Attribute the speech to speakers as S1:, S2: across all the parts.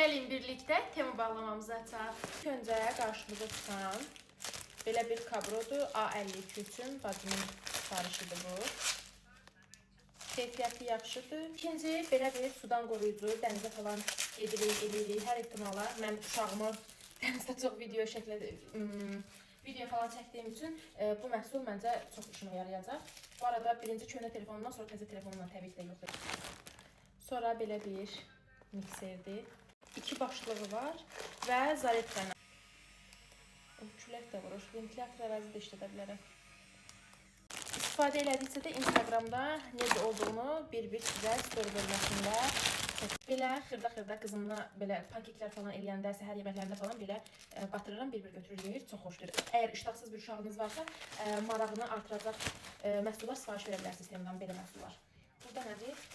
S1: Gəlin birlikdə tema bağlamamızı açaq. Öncə qarşımıza çıxan belə bir kabrodur. A52 üçün bacımın sifarişidir bu. Keyfiyyəti yaxşıdır. İkinci, belə bir sudan qoruyucu. Dənizə falan edirik. Hər ehtimala mən uşağımı dənizdə çox video falan çəkdiyim üçün bu məhsul məncə çox işimə yarayacaq. Bu arada birinci köhnə telefonumdan sonra təzə telefonumdan təbii ki də yoxdur. Sonra belə bir mikserdir. 2 başlığı var və zaretkəni. Külək də vurur. Ventilator ərazidə işlədə bilərəm. İstifadə elədikcə də Instagramda necə olduğunu bir-bir sizə story bölməsində belə xırda qızımla belə pankeklər falan eləyəndə, səhər yeməklərində falan belə batırıram, bir-bir götürülür. Çox xoşdur. Əgər iştahsız bir uşağınız varsa, marağını artıracaq məhsullar sifariş verə bilərsiniz sistemdən belə məhsullar. Burada nədir?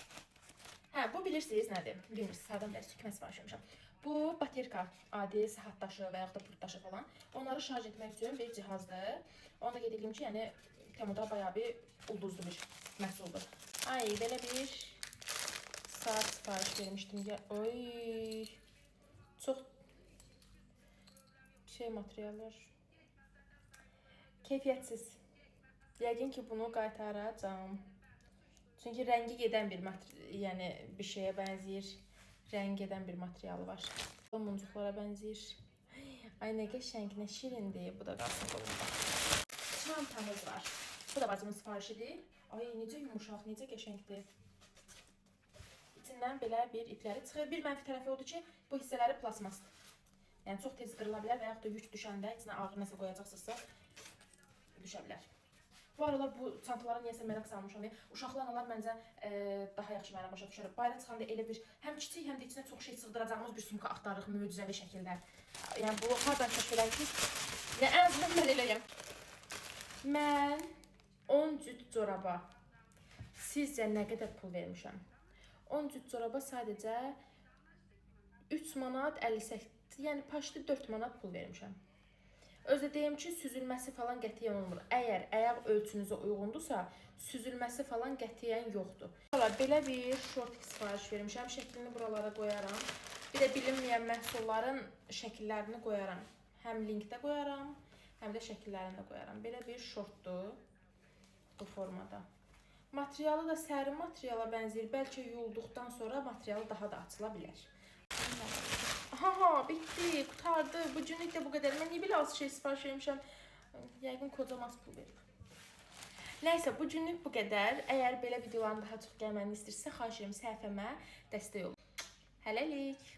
S1: Hə, bu bilirsiniz nədir? Bilmirsiniz, hardan bilərsiniz, kimə sifariş vermişəm. Bu baterka, adi saat daşı və yaxud da pult daşı falan. Onları şarj etmək üçün bir cihazdır. Onu da qeyd edeyim ki, yəni Temuda bayağı bir ulduzlu bir məhsuldur. Ay, belə bir saat sifariş vermişdim. Oy, çox materiallar. Keyfiyyətsiz. Yəqin ki, bunu qaytaracağam. Çünki rəngi gedən bir şeyə bənzəyir. Rəngi gedən bir materialı var. Muncuqlara bənzəyir. Ay, nə qəşəng, nə şirindir. Bu da qalsın qolumda. Çantamız var. Bu da bacımın sifarişidir. Ay, necə yumuşaq, necə qəşəngdir. İçindən belə bir ipləri çıxır. Bir mənfi tərəfi odur ki, bu hissələri plasmasdır. Yəni, çox tez qırıla bilər və yaxud da yük düşəndə içinə ağır nəsə qoyacaqsınızsa düşə bilər. Bu aralar bu çantalara niyəsə məraq salmışam. Uşaqlı analar məncə daha yaxşı mənə başa düşər. Bayra çıxanda elə bir həm kiçik, həm də içinə çox şey sığdıracağımız bir sumka axtarırıq möcüzəvi şəkildə. Yəni, bu hardan kəşf eləmişsiniz? Nə ən azından mən eləyəm. Mən 10 cüt coraba sizcə nə qədər pul vermişəm? 10 cüt coraba sadəcə 3 manat 58, yəni paşlı 4 manat pul vermişəm. Özdə deyim ki, süzülməsi falan qətiyyən olmur. Əgər ayaq ölçünüzə uyğundursa, süzülməsi falan qətiyyən yoxdur. Belə bir şortik sifariş vermişəm. Şəklini buralara qoyaram. Bir də bilinməyən məhsulların şəkillərini qoyaram. Həm linkdə qoyaram, həm də şəkillərini də qoyaram. Belə bir şortdur bu formada. Materialı da sərin materiala bənzəyir. Bəlkə yuyulduqdan sonra materialı daha da açıla bilər. Aha, bitti, qutardı. Bu günlük də bu qədər. Mən niyə belə az şey sifariş vermişəm? Yəqin kocam az pul verib. Nəysə, bu günlük bu qədər. Əgər belə videoların daha çox gəlməni istəyirsə, xahiş edirəm səhifəmə dəstək olun. Hələlik.